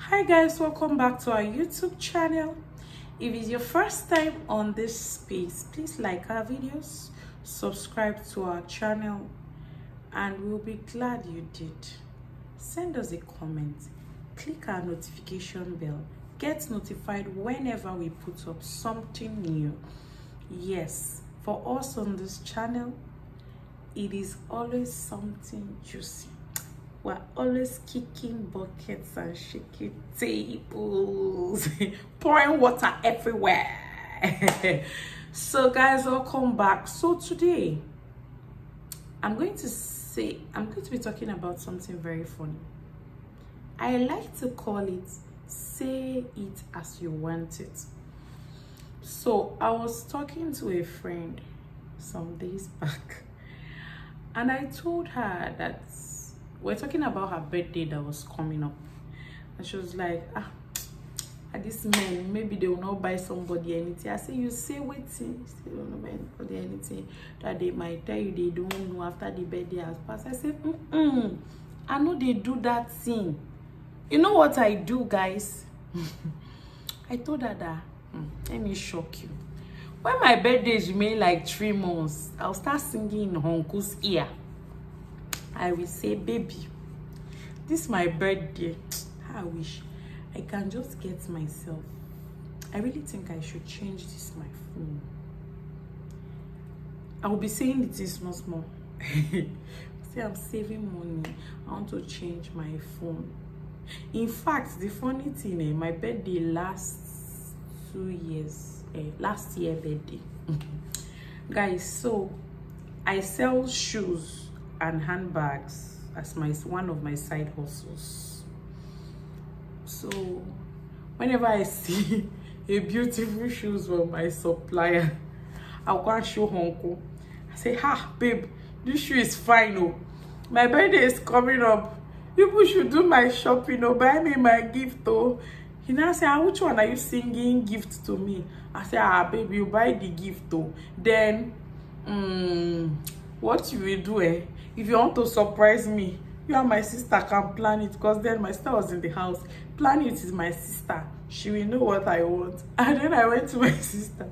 Hi guys, welcome back to our YouTube channel. If it's your first time on this space, please like our videos, subscribe to our channel, and we'll be glad you did. Send us a comment, click our notification bell, get notified whenever we put up something new. Yes, for us on this channel, it is always something juicy. We're always kicking buckets and shaking tables, pouring water everywhere. So guys, welcome back. So today, I'm going to be talking about something very funny. I like to call it, say it as you want it. So I was talking to a friend some days back, and I told her that we're talking about her birthday that was coming up, and she was like, these men, maybe they will not buy somebody anything. I say, you say waiting, they don't know anybody anything that they might tell you they don't know after the birthday has passed. I said, I know they do that thing. You know what I do, guys? I told her that, let me shock you. When my birthdays remain like 3 months, I'll start singing in Honku's ear. I will say, baby, this is my birthday. I wish I can just get myself. I really think I should change this my phone. I will be saying it is small. Say I'm saving money. I want to change my phone. In fact, the funny thing, my birthday lasts 2 years. Last year birthday. Guys, so I sell shoes and handbags as one of my side hustles. So whenever I see a beautiful shoes from my supplier, I'll go and show Honko. I say, babe, this shoe is fine. Oh, my birthday is coming up. People should do my shopping or buy me my gift. Oh, he now say, which one are you singing gift to me? I say, baby, you buy the gift. Oh, then what you will do, if you want to surprise me, you and my sister can plan it, because then my sister was in the house. Plan it with my sister. She will know what I want. And then I went to my sister.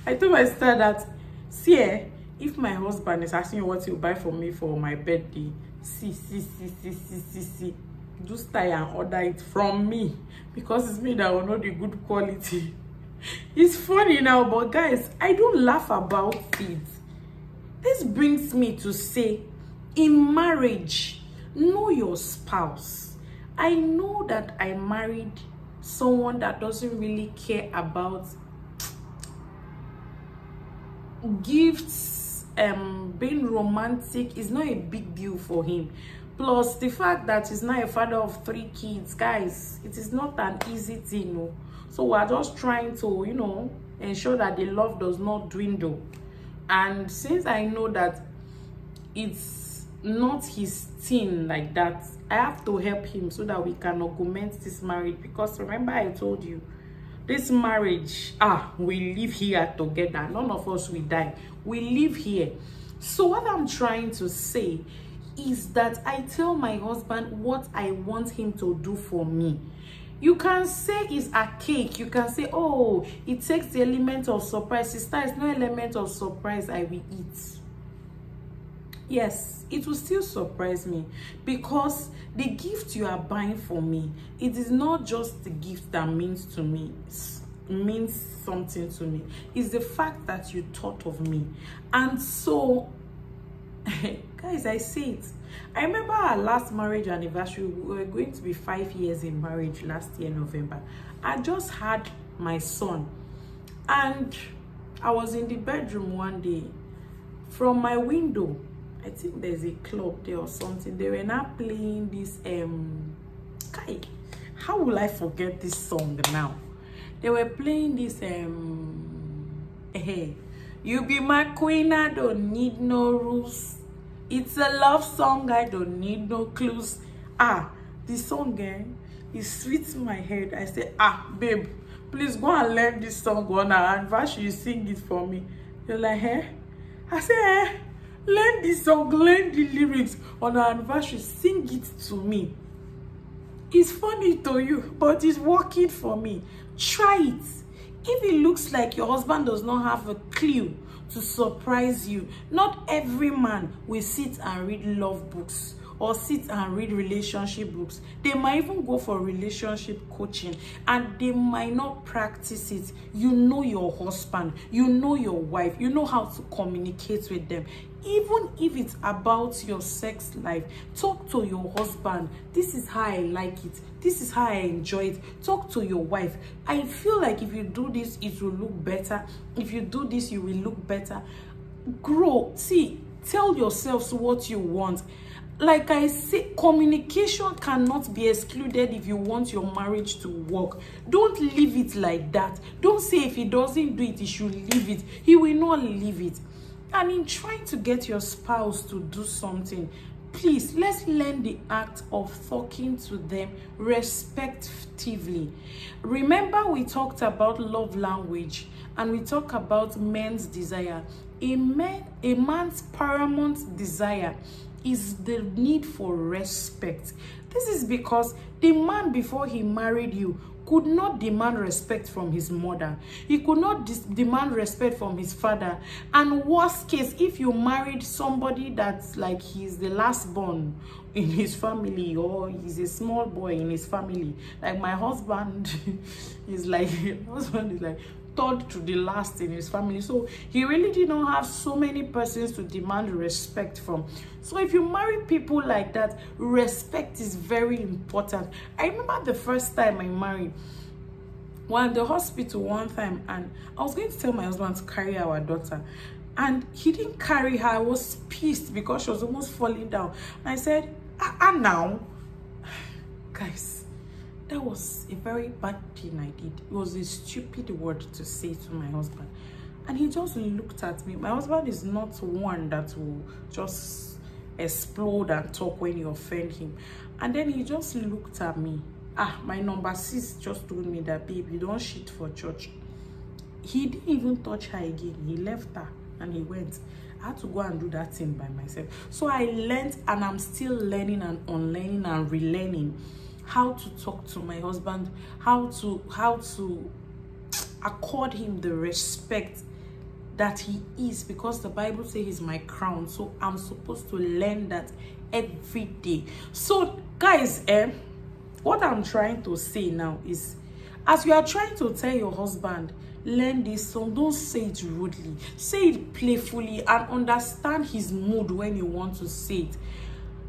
I told my sister that, see, if my husband is asking you what you buy for me for my birthday, see, do style and order it from me, because it's me that will know the good quality. It's funny now, but guys, I don't laugh about it. This brings me to say, in marriage, know your spouse. I know that I married someone that doesn't really care about gifts. Being romantic is not a big deal for him. Plus the fact that he's not a father of 3 kids, guys, it is not an easy thing. No? So we're just trying to, ensure that the love does not dwindle. And since I know that it's not his thing like that, I have to help him so that we can augment this marriage. Because remember, I told you, this marriage, we live here together. None of us will die. We live here. So what I'm trying to say is that I tell my husband what I want him to do for me. You can say it's a cake. You can say, oh, it takes the element of surprise. Sister, it's no element of surprise I will eat. Yes, it will still surprise me, because the gift you are buying for me, it is not just the gift that means to me, means something to me. It's the fact that you thought of me. And so, guys, I say it. I remember our last marriage anniversary. We were going to be 5 years in marriage last year, November. I just had my son, and I was in the bedroom one day. From my window, I think there's a club there or something. They were not playing this how will I forget this song now? They were playing this you be my queen, I don't need no rules. It's a love song, I don't need no clues. The song it sweets my head. I say, babe, please go and learn this song on our anniversary. You sing it for me. You're like, I say, learn this song, learn the lyrics on our anniversary, sing it to me. It's funny to you, but it's working for me. Try it. If it looks like your husband does not have a clue to surprise you, not every man will sit and read love books or sit and read relationship books. They might even go for relationship coaching and they might not practice it. You know your husband, you know your wife, you know how to communicate with them. Even if it's about your sex life, talk to your husband. This is how I like it. This is how I enjoy it. Talk to your wife. I feel like if you do this, it will look better. If you do this, you will look better. Grow. See, tell yourselves what you want. Like I say, communication cannot be excluded if you want your marriage to work. Don't leave it like that. Don't say if he doesn't do it, he should leave it. He will not leave it. And in trying to get your spouse to do something, please, let's learn the act of talking to them respectively. Remember, we talked about love language and we talk about men's desire. A man's paramount desire is the need for respect. This is because the man before he married you could not demand respect from his mother. He could not demand respect from his father. And worst case, if you married somebody that's like he's the last born in his family or he's a small boy in his family, like my husband is like, third to the last in his family, so he really did not have so many persons to demand respect from. So if you marry people like that, respect is very important. I remember the first time I married, well, at the hospital one time, and I was going to tell my husband to carry our daughter, and he didn't carry her. I was pissed because she was almost falling down. And I said, now guys, that was a very bad thing I did. It was a stupid word to say to my husband. And he just looked at me. My husband is not one that will just explode and talk when you offend him. And then he just looked at me. My number 6 just told me that, babe, you don't shit for church. He didn't even touch her again. He left her and he went. I had to go and do that thing by myself. So I learned, and I'm still learning and unlearning and relearning how to talk to my husband, how to accord him the respect that he is, because the Bible says he's my crown. So I'm supposed to learn that every day. So guys, what I'm trying to say now is, as you are trying to tell your husband, learn this song, don't say it rudely, say it playfully and understand his mood when you want to say it.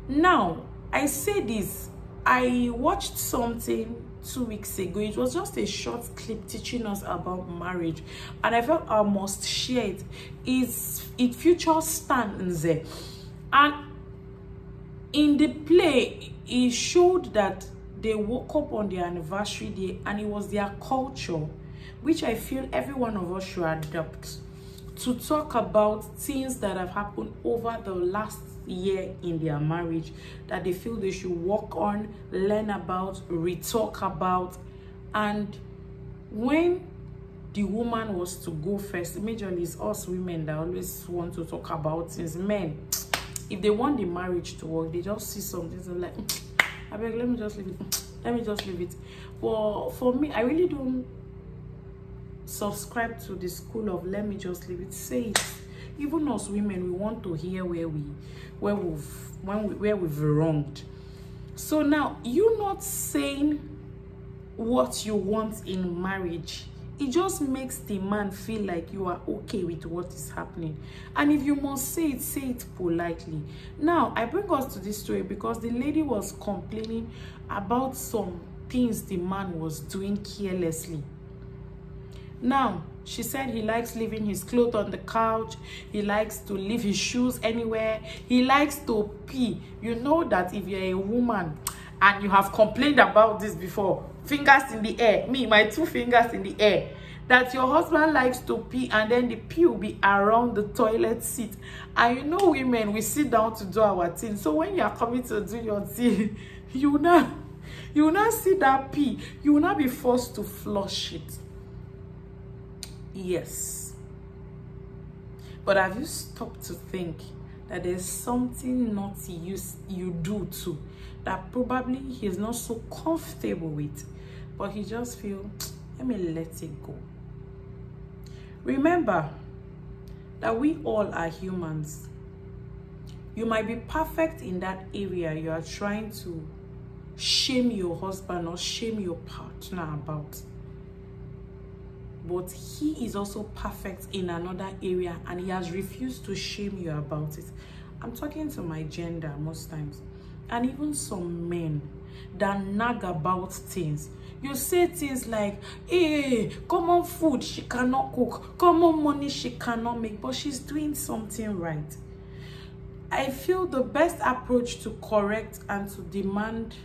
Now, I say this, I watched something 2 weeks ago. It was just a short clip teaching us about marriage, and I felt I must share it. It features Stan Nze, and in the play it showed that they woke up on their anniversary day and it was their culture, which I feel every one of us should adopt, to talk about things that have happened over the last year in their marriage that they feel they should work on, learn about, re-talk about. And when the woman was to go first, majorly it's us women that always want to talk about things. Men, if they want the marriage to work, they just see something and like, I beg, let me just leave it, let me just leave it. Well, for me, I really don't subscribe to the school of let me just leave it. Say it. Even us women, we want to hear where we've wronged. So now, you not saying what you want in marriage, it just makes the man feel like you are okay with what is happening. And if you must say it politely. Now, I bring us to this story because the lady was complaining about some things the man was doing carelessly. Now, she said he likes leaving his clothes on the couch. He likes to leave his shoes anywhere. He likes to pee. You know that if you're a woman and you have complained about this before, fingers in the air, me, my 2 fingers in the air, that your husband likes to pee and then the pee will be around the toilet seat. And you know, women, we sit down to do our thing. So when you are coming to do your thing, you will not see that pee. You will not be forced to flush it. Yes. But have you stopped to think that there's something naughty you do too that probably he's not so comfortable with, but he just feel, let me let it go. Remember that we all are humans. You might be perfect in that area you are trying to shame your husband or shame your partner about, but he is also perfect in another area and he has refused to shame you about it. I'm talking to my gender most times, and even some men that nag about things. You say things like, hey, common food she cannot cook, common money she cannot make, but she's doing something right. I feel the best approach to correct and to demand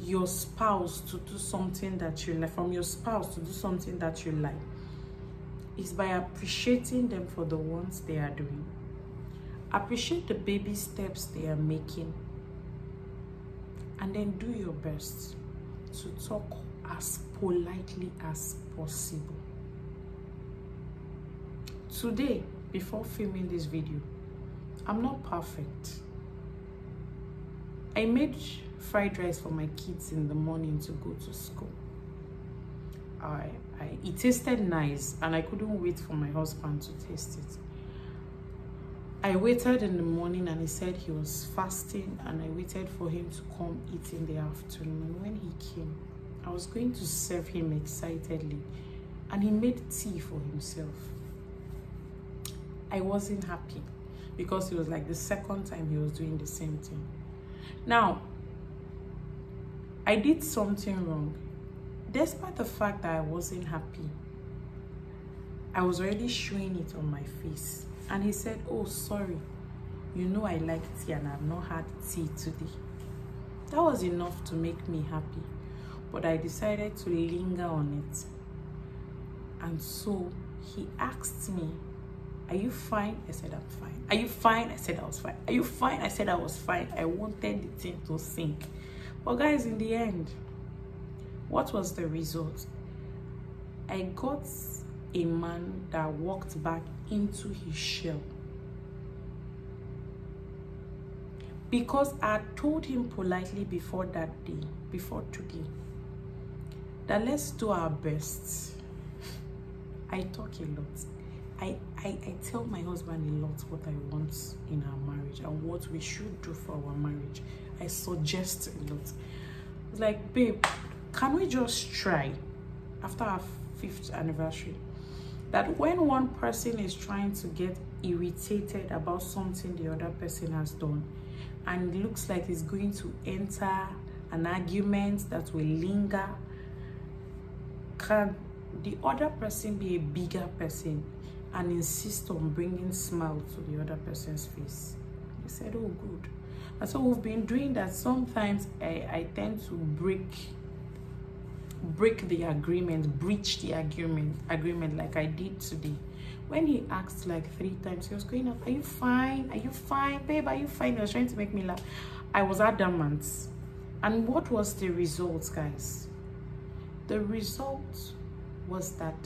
your spouse to do something that you like, from your spouse to do something that you like, is by appreciating them for the ones they are doing. Appreciate the baby steps they are making, and then do your best to talk as politely as possible. Today, before filming this video, I'm not perfect. I made fried rice for my kids in the morning to go to school. It tasted nice and I couldn't wait for my husband to taste it. I waited in the morning and he said he was fasting, and I waited for him to come eat in the afternoon. And when he came, I was going to serve him excitedly, and he made tea for himself. I wasn't happy because it was like the second time he was doing the same thing. Now, I did something wrong. Despite the fact that I wasn't happy, I was already showing it on my face. And he said, oh, sorry, you know I like tea and I've not had tea today. That was enough to make me happy. But I decided to linger on it. And so he asked me, are you fine? I said, I'm fine. Are you fine? I said, I was fine. Are you fine? I said, I was fine. I wanted the thing to sink. But guys, in the end, what was the result? I got a man that walked back into his shell. Because I told him politely before that day, before today, that let's do our best. I talk a lot. I tell my husband a lot what I want in our marriage and what we should do for our marriage. I suggest a lot. It's like, babe, can we just try after our 5th anniversary that when one person is trying to get irritated about something the other person has done, and it looks like it's going to enter an argument that will linger, can the other person be a bigger person and insist on bringing smile to the other person's face? He said, oh, good. And so we've been doing that. Sometimes I tend to break the agreement, breach the agreement like I did today. When he asked like 3 times, he was going up, are you fine? Are you fine? Babe, are you fine? He was trying to make me laugh. I was adamant. And what was the result, guys? The result was that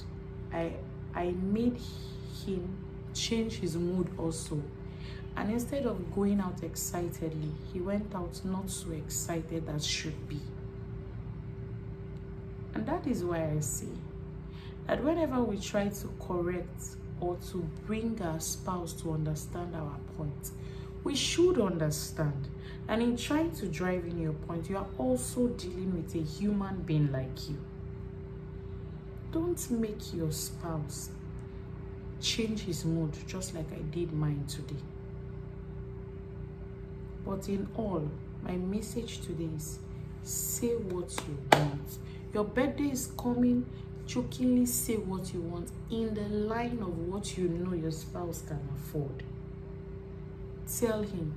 I made him change his mood also. And instead of going out excitedly, he went out not so excited as should be. And that is why I say that whenever we try to correct or to bring our spouse to understand our point, we should understand. And in trying to drive in your point, you are also dealing with a human being like you. Don't make your spouse change his mood just like I did mine today. But in all, my message today is say what you want. Your birthday is coming. Jokingly say what you want in the line of what you know your spouse can afford. Tell him,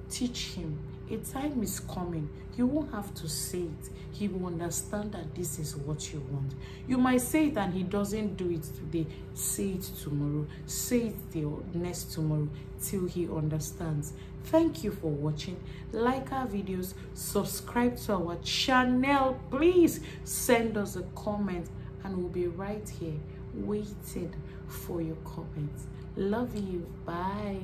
teach him. A time is coming. You won't have to say it. He will understand that this is what you want. You might say it and he doesn't do it today. Say it tomorrow. Say it the next tomorrow till he understands. Thank you for watching. Like our videos. Subscribe to our channel. Please send us a comment and we'll be right here waiting for your comments. Love you. Bye.